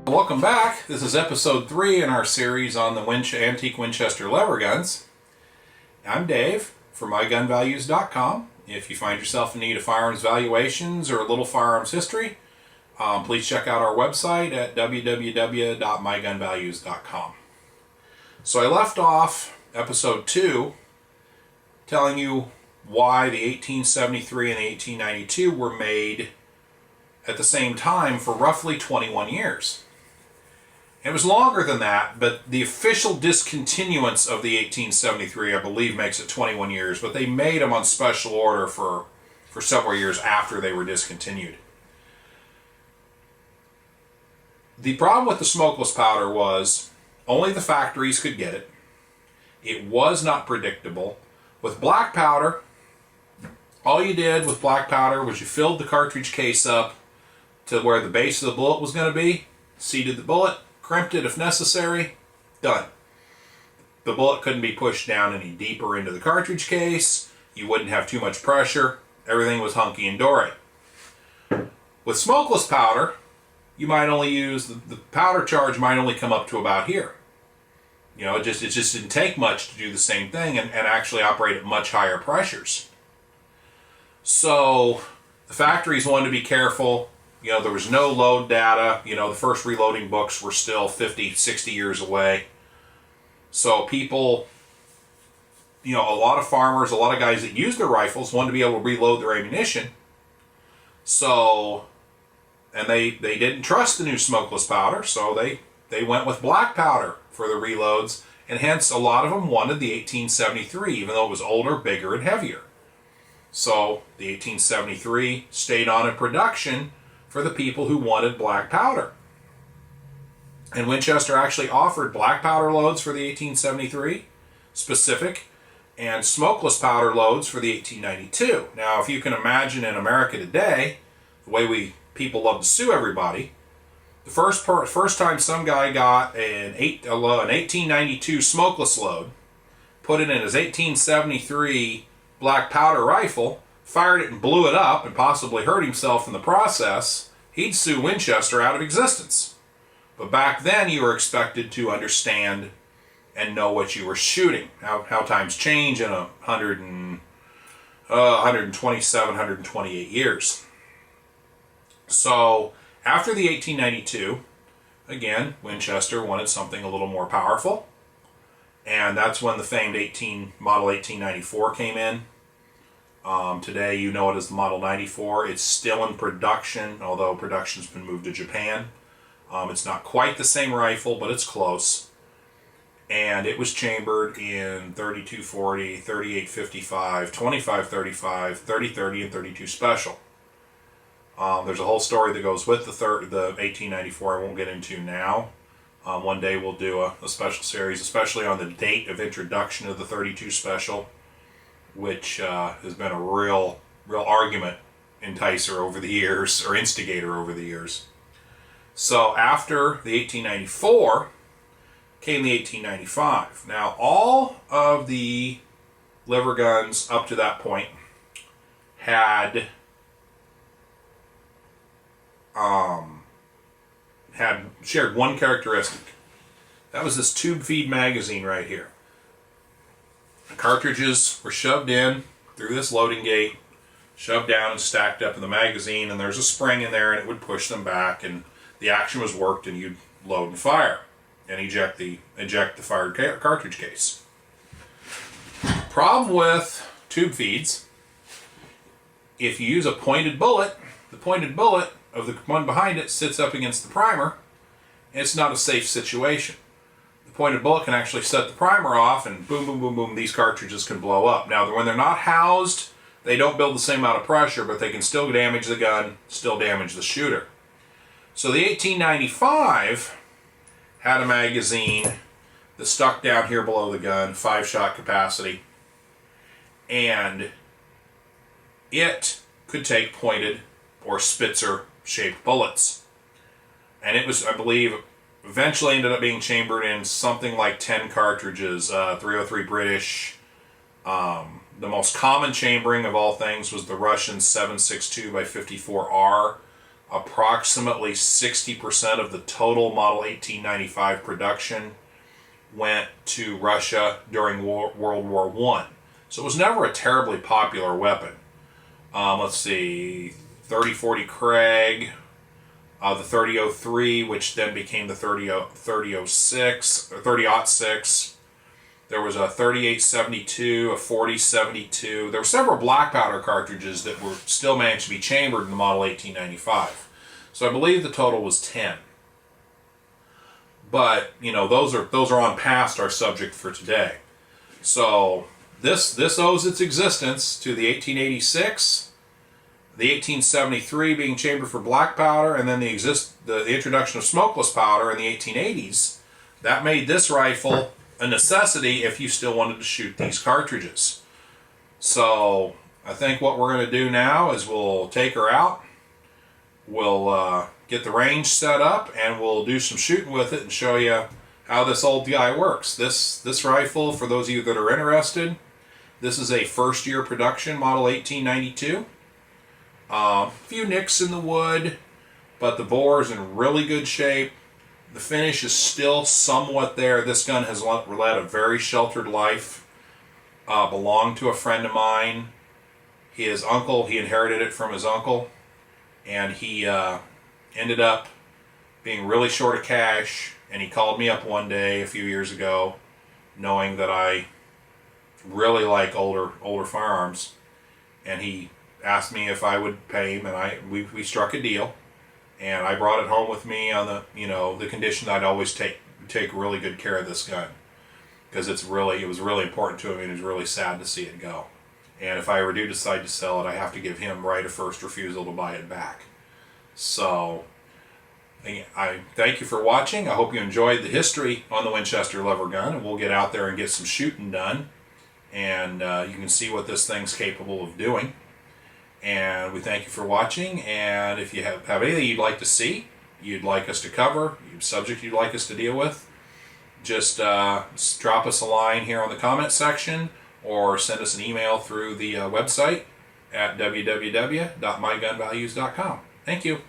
Welcome back. This is episode 3 in our series on the antique Winchester lever guns. I'm Dave from mygunvalues.com. If you find yourself in need of firearms valuations or a little firearms history, please check out our website at www.mygunvalues.com. So I left off episode 2 telling you why the 1873 and the 1892 were made at the same time for roughly 21 years. It was longer than that, but the official discontinuance of the 1873, I believe, makes it 21 years, but they made them on special order for several years after they were discontinued. The problem with the smokeless powder was only the factories could get it. It was not predictable. With black powder, all you did with black powder was you filled the cartridge case up to where the base of the bullet was going to be, seated the bullet, crimped it if necessary, done. The bullet couldn't be pushed down any deeper into the cartridge case, you wouldn't have too much pressure, everything was hunky and dory. With smokeless powder, you might only use, the powder charge might only come up to about here. You know, it just didn't take much to do the same thing and actually operate at much higher pressures. So the factories wanted to be careful. You know, there was no load data. You know, the first reloading books were still 50, 60 years away. So people, you know, a lot of farmers, a lot of guys that use their rifles wanted to be able to reload their ammunition. So, and they didn't trust the new smokeless powder, so they went with black powder for the reloads, and hence a lot of them wanted the 1873, even though it was older, bigger, and heavier. So the 1873 stayed on in production for the people who wanted black powder. And Winchester actually offered black powder loads for the 1873 specific and smokeless powder loads for the 1892. Now, if you can imagine in America today, the way people love to sue everybody, the first time some guy got an 1892 smokeless load, put it in his 1873 black powder rifle, fired it and blew it up and possibly hurt himself in the process, he'd sue Winchester out of existence. But back then you were expected to understand and know what you were shooting. How times change in 127, 128 years. So after the 1892, again, Winchester wanted something a little more powerful. And that's when the famed Model 1894 came in. Today you know it as the Model 94. It's still in production, although production's been moved to Japan. It's not quite the same rifle, but it's close. And it was chambered in 3240, 3855, 2535, 3030, and 32 Special. There's a whole story that goes with the 1894 I won't get into now. One day we'll do a special series, especially on the date of introduction of the 32 Special, which has been a real argument enticer over the years, or instigator over the years. So after the 1894 came the 1895. Now all of the liver guns up to that point had shared one characteristic. That was this tube feed magazine right here. The cartridges were shoved in through this loading gate, shoved down and stacked up in the magazine, and there's a spring in there and it would push them back, and the action was worked and you'd load and fire and eject the fired cartridge case. Problem with tube feeds, if you use a pointed bullet, the pointed bullet of the one behind it sits up against the primer, and it's not a safe situation. The pointed bullet can actually set the primer off, and boom, boom, boom, boom, these cartridges can blow up. Now, when they're not housed, they don't build the same amount of pressure, but they can still damage the gun, still damage the shooter. So the 1895 had a magazine that stuck down here below the gun, 5-shot capacity, and it could take pointed or Spitzer shaped bullets. And it was, I believe, eventually ended up being chambered in something like 10 cartridges, 303 British. The most common chambering of all things was the Russian 7.62 by 54R. Approximately 60% of the total Model 1895 production went to Russia during World War I. So it was never a terribly popular weapon. Let's see, 3040 Craig, the 3003, which then became the 3006, or 30-06. There was a 3872, a 4072. There were several black powder cartridges that were still managed to be chambered in the Model 1895. So I believe the total was 10. But, you know, those are on past our subject for today. So this owes its existence to the 1886, the 1873 being chambered for black powder, and then the introduction of smokeless powder in the 1880s. That made this rifle a necessity if you still wanted to shoot these cartridges. So I think what we're going to do now is we'll take her out, we'll get the range set up, and we'll do some shooting with it and show you how this old guy works. This rifle, for those of you that are interested, this is a first year production Model 1892. A few nicks in the wood, but the bore is in really good shape. The finish is still somewhat there. This gun has led a very sheltered life. Belonged to a friend of mine. His uncle, he inherited it from his uncle, and he ended up being really short of cash, and he called me up one day a few years ago, knowing that I really like older firearms, and he asked me if I would pay him, and we struck a deal. And I brought it home with me on the condition that I'd always take really good care of this gun, because it was really important to him, and it was really sad to see it go. And if I ever do decide to sell it, I have to give him right of first refusal to buy it back. So I thank you for watching. I hope you enjoyed the history on the Winchester lever gun, and we'll get out there and get some shooting done, and you can see what this thing's capable of doing. And we thank you for watching, and if you have anything you'd like to see, you'd like us to cover, subject you'd like us to deal with, just drop us a line here on the comment section, or send us an email through the website at www.mygunvalues.com. Thank you.